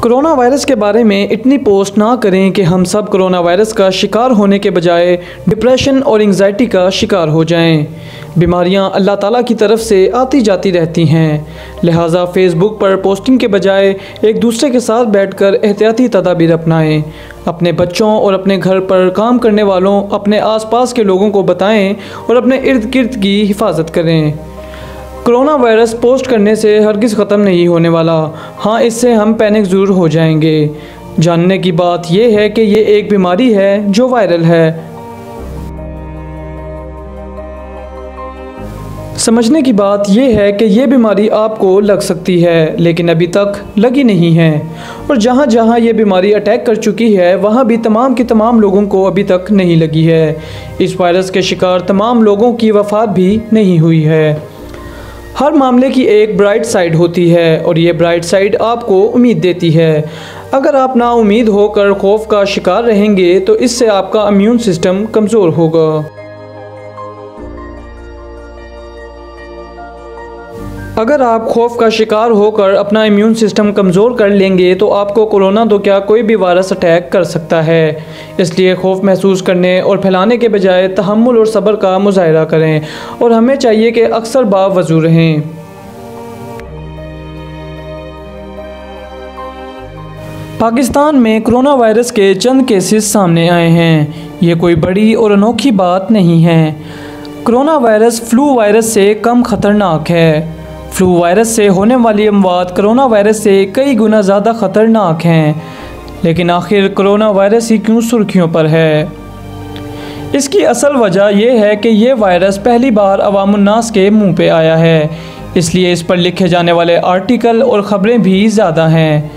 Corona virus के बारे में इतनी पोस्ट ना करें कि हम सब कोरोना वायरस का शिकार होने के बजाय डिप्रेशन और एंग्जाइटी का शिकार हो जाएं। बीमारियां अल्लाह ताला की तरफ से आती जाती रहती हैं, लिहाजा फेसबुक पर पोस्टिंग के बजाय एक दूसरे के साथ बैठकर एहतियाती तदाबीर अपनाएं। अपने बच्चों और अपने घर पर काम करने वालों, अपने आसपास के लोगों को बताएं और अपने इर्द गिर्द की हिफाजत करें। कोरोना वायरस पोस्ट करने से हरगिज़ ख़त्म नहीं होने वाला। हाँ, इससे हम पैनिक ज़रूर हो जाएंगे। जानने की बात यह है कि ये एक बीमारी है जो वायरल है। समझने की बात यह है कि ये बीमारी आपको लग सकती है, लेकिन अभी तक लगी नहीं है। और जहाँ जहाँ ये बीमारी अटैक कर चुकी है, वहाँ भी तमाम के तमाम लोगों को अभी तक नहीं लगी है। इस वायरस के शिकार तमाम लोगों की वफ़ात भी नहीं हुई है। हर मामले की एक ब्राइट साइड होती है और ये ब्राइट साइड आपको उम्मीद देती है। अगर आप नाउम्मीद होकर खौफ का शिकार रहेंगे तो इससे आपका इम्यून सिस्टम कमज़ोर होगा। अगर आप खौफ का शिकार होकर अपना इम्यून सिस्टम कमज़ोर कर लेंगे तो आपको कोरोना तो क्या कोई भी वायरस अटैक कर सकता है। इसलिए खौफ महसूस करने और फैलाने के बजाय तहम्मुल और सब्र का मुजाहिरा करें और हमें चाहिए कि अक्सर बावजू रहें। पाकिस्तान में कोरोना वायरस के चंद केसेस सामने आए हैं। ये कोई बड़ी और अनोखी बात नहीं है। कोरोना वायरस फ्लू वायरस से कम ख़तरनाक है। फ्लू वायरस से होने वाली अमवात कोरोना वायरस से कई गुना ज़्यादा ख़तरनाक हैं। लेकिन आखिर कोरोना वायरस ही क्यों सुर्खियों पर है? इसकी असल वजह यह है कि ये वायरस पहली बार अवामुन्नास के मुंह पे आया है, इसलिए इस पर लिखे जाने वाले आर्टिकल और ख़बरें भी ज़्यादा हैं।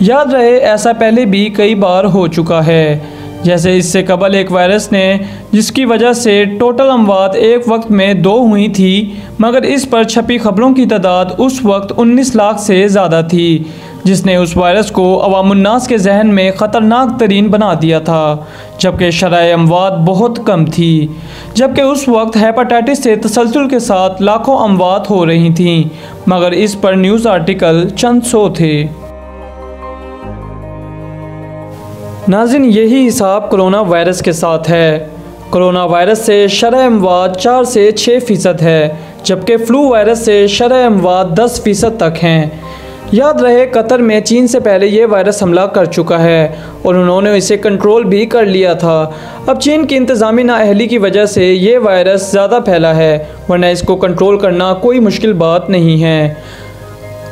याद रहे, ऐसा पहले भी कई बार हो चुका है। जैसे इससे कबल एक वायरस ने जिसकी वजह से टोटल अमवात एक वक्त में 2 हुई थी, मगर इस पर छपी खबरों की तादाद उस वक्त 19 लाख से ज़्यादा थी, जिसने उस वायरस को अवामुन्नास के जहन में ख़तरनाक तरीन बना दिया था, जबकि शरह अमवात बहुत कम थी। जबकि उस वक्त हेपेटाइटिस से तसलसल के साथ लाखों अमवात हो रही थीं, मगर इस पर न्यूज़ आर्टिकल चंद 100 थे। नाज़रीन, यही हिसाब कोरोना वायरस के साथ है। कोरोना वायरस से शरह अमवात 4 से 6% है, जबकि फ्लू वायरस से शरह अमवात 10% तक हैं। याद रहे, कतर में चीन से पहले ये वायरस हमला कर चुका है और उन्होंने इसे कंट्रोल भी कर लिया था। अब चीन की इंतज़ामी नाअहली की वजह से ये वायरस ज़्यादा फैला है, वरना इसको कंट्रोल करना कोई मुश्किल बात नहीं है।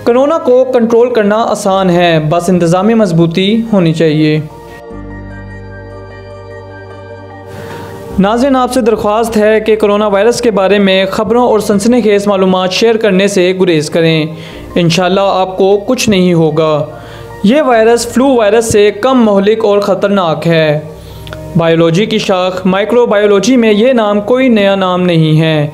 कोरोना को कंट्रोल करना आसान है, बस इंतज़ामी मजबूती होनी चाहिए। नाज़रीन, आपसे दरख्वास्त है कि कोरोना वायरस के बारे में ख़बरों और सनसनीखेज़ मालूमात शेयर करने से गुरेज़ करें। इंशाअल्लाह आपको कुछ नहीं होगा। ये वायरस फ्लू वायरस से कम महलिक और ख़तरनाक है। बायोलॉजी की शाख माइक्रोबायोलॉजी में ये नाम कोई नया नाम नहीं है,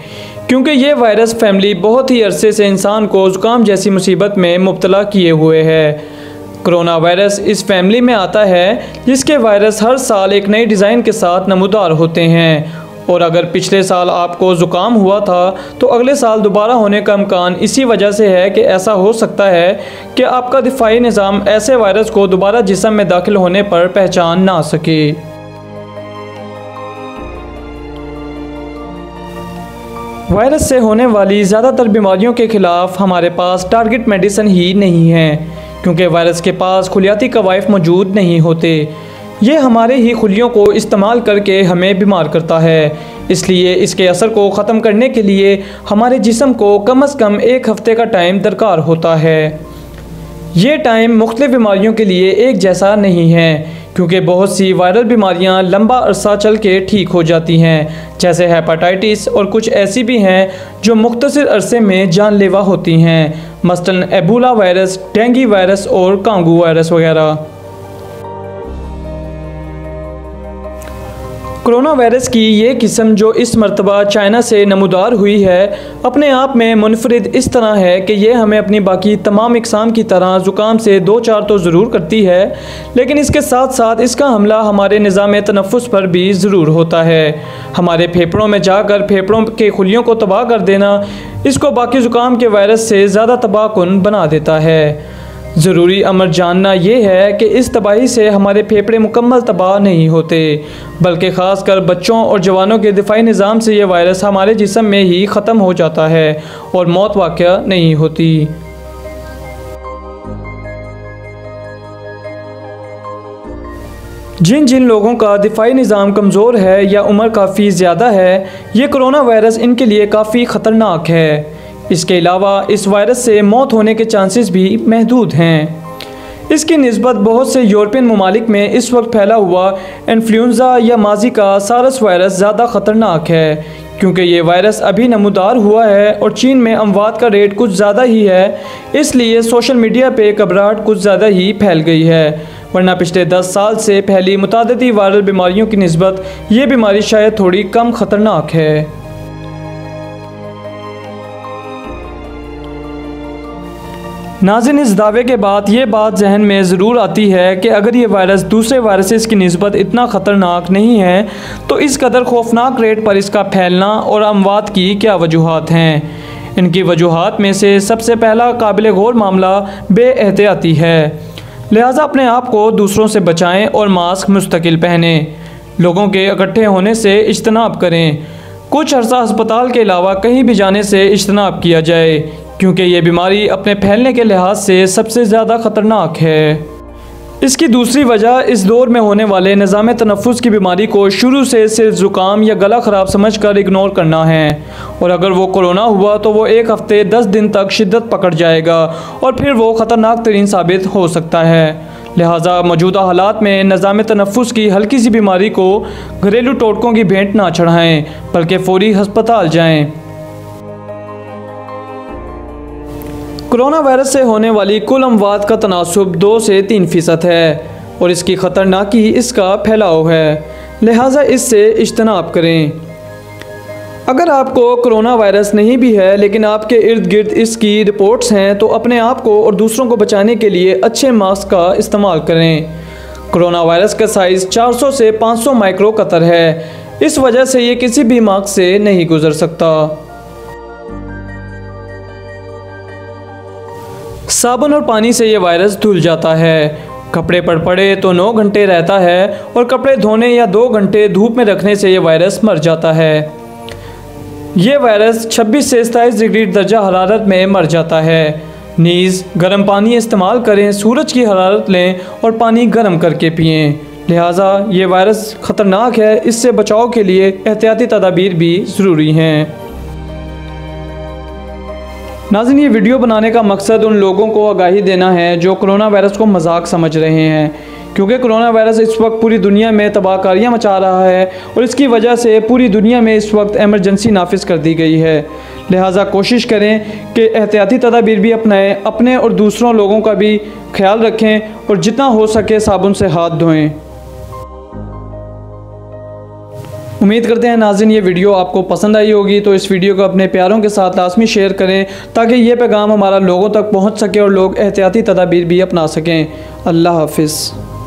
क्योंकि ये वायरस फैमिली बहुत ही अरसे से इंसान को ज़ुकाम जैसी मुसीबत में मुब्तला किए हुए है। कोरोना वायरस इस फैमिली में आता है जिसके वायरस हर साल एक नई डिज़ाइन के साथ नमूदार होते हैं, और अगर पिछले साल आपको ज़ुकाम हुआ था तो अगले साल दोबारा होने का इम्कान इसी वजह से है कि ऐसा हो सकता है कि आपका दिफाई निज़ाम ऐसे वायरस को दोबारा जिस्म में दाखिल होने पर पहचान ना सके। वायरस से होने वाली ज़्यादातर बीमारियों के ख़िलाफ़ हमारे पास टारगेट मेडिसिन ही नहीं है, क्योंकि वायरस के पास खुलियाती कवायफ मौजूद नहीं होते। ये हमारे ही खुलियों को इस्तेमाल करके हमें बीमार करता है। इसलिए इसके असर को ख़त्म करने के लिए हमारे जिस्म को कम से कम 1 हफ़्ते का टाइम दरकार होता है। ये टाइम मुख्तलिफ़ बीमारियों के लिए एक जैसा नहीं है, क्योंकि बहुत सी वायरल बीमारियां लंबा अरसा चल के ठीक हो जाती हैं, जैसे हेपेटाइटिस, और कुछ ऐसी भी हैं जो मुख्तसर अरसे में जानलेवा होती हैं, मसलन एबोला वायरस, डेंगू वायरस और कांगू वायरस वगैरह। कोरोना वायरस की ये किस्म जो इस मरतबा चाइना से नमूदार हुई है, अपने आप में मुनफरिद इस तरह है कि ये हमें अपनी बाकी तमाम इकसाम की तरह ज़ुकाम से 2-4 तो ज़रूर करती है, लेकिन इसके साथ साथ इसका हमला हमारे निज़ाम तनफ़ुस पर भी ज़रूर होता है। हमारे फेफड़ों में जाकर फेफड़ों के खुलियों को तबाह कर देना इसको बाकी ज़ुकाम के वायरस से ज़्यादा तबाहकुन बना देता है। ज़रूरी अमर जानना ये है कि इस तबाही से हमारे फेफड़े मुकम्मल तबाह नहीं होते, बल्कि ख़ासकर बच्चों और जवानों के दिफाई निज़ाम से ये वायरस हमारे जिस्म में ही ख़त्म हो जाता है और मौत वाक़या नहीं होती। जिन जिन लोगों का दिफाई निज़ाम कमज़ोर है या उम्र काफ़ी ज़्यादा है, ये कोरोना वायरस इनके लिए काफ़ी ख़तरनाक है। इसके अलावा इस वायरस से मौत होने के चांसेस भी महदूद हैं। इसकी निस्बत बहुत से यूरोपियन ममालिक में इस वक्त फैला हुआ इन्फ्लुएंज़ा या माजी का सारस वायरस ज़्यादा ख़तरनाक है, क्योंकि ये वायरस अभी नमूदार हुआ है और चीन में अमवात का रेट कुछ ज़्यादा ही है, इसलिए सोशल मीडिया पे घबराहट कुछ ज़्यादा ही फैल गई है। वरना पिछले 10 साल से फैली मुतादिदी वायरल बीमारियों की निस्बत ये बीमारी शायद थोड़ी कम ख़तरनाक है। नाज़रीन, इस दावे के बाद ये बात जहन में ज़रूर आती है कि अगर ये वायरस दूसरे वायरसेस की निस्बत इतना ख़तरनाक नहीं है तो इस कदर खौफनाक रेट पर इसका फैलना और अमवात की क्या वजूहात हैं। इनकी वजूहात में से सबसे पहला काबिल गौर मामला बेएहतियाती है। लिहाजा अपने आप को दूसरों से बचाएं और मास्क मुस्तकिल पहनें। लोगों के इकट्ठे होने से इज्तनाब करें। कुछ अर्सा अस्पताल के अलावा कहीं भी जाने से इज्तनाब किया जाए, क्योंकि ये बीमारी अपने फैलने के लिहाज से सबसे ज़्यादा ख़तरनाक है। इसकी दूसरी वजह इस दौर में होने वाले निज़ाम तनफ़्फ़ुस की बीमारी को शुरू से सिर्फ ज़ुकाम या गला ख़राब समझकर इग्नोर करना है, और अगर वो कोरोना हुआ तो वो 1 हफ़्ते 10 दिन तक शिद्दत पकड़ जाएगा और फिर वो ख़तरनाक तरीन साबित हो सकता है। लिहाजा मौजूदा हालात में निज़ाम तनफ़्फ़ुस की हल्की सी बीमारी को घरेलू टोटकों की भेंट ना चढ़ाएँ, बल्कि फ़ौरी हस्पताल जाएँ। कोरोना वायरस से होने वाली कुल अमवात का तनासुब 2 से 3% है और इसकी ख़तरनाकी इसका फैलाव है, लिहाजा इससे इज्तनाब करें। अगर आपको कोरोना वायरस नहीं भी है लेकिन आपके इर्द गिर्द इसकी रिपोर्ट्स हैं, तो अपने आप को और दूसरों को बचाने के लिए अच्छे मास्क का इस्तेमाल करें। कोरोना वायरस का साइज़ 400 से 500 माइक्रो कतर है, इस वजह से ये किसी भी मास्क से नहीं गुजर सकता। साबुन और पानी से ये वायरस धुल जाता है। कपड़े पर पड़े तो 9 घंटे रहता है और कपड़े धोने या 2 घंटे धूप में रखने से ये वायरस मर जाता है। ये वायरस 26 से 27 डिग्री दर्जा हरारत में मर जाता है। नीज़ गर्म पानी इस्तेमाल करें, सूरज की हरारत लें और पानी गर्म करके पिएं। लिहाजा ये वायरस ख़तरनाक है, इससे बचाव के लिए एहतियाती तदाबीर भी ज़रूरी हैं। नाज़रीन, ये वीडियो बनाने का मकसद उन लोगों को आगाही देना है जो कोरोना वायरस को मजाक समझ रहे हैं, क्योंकि कोरोना वायरस इस वक्त पूरी दुनिया में तबाहकारियाँ मचा रहा है और इसकी वजह से पूरी दुनिया में इस वक्त एमरजेंसी नाफिज कर दी गई है। लिहाजा कोशिश करें कि एहतियाती तदाबीर भी अपनाएं, अपने और दूसरों लोगों का भी ख्याल रखें और जितना हो सके साबुन से हाथ धोएं। उम्मीद करते हैं नाज़रीन ये वीडियो आपको पसंद आई होगी, तो इस वीडियो को अपने प्यारों के साथ लाजमी शेयर करें ताकि ये पैगाम हमारा लोगों तक पहुंच सके और लोग एहतियाती तदाबीर भी अपना सकें। अल्लाह हाफ़िज़।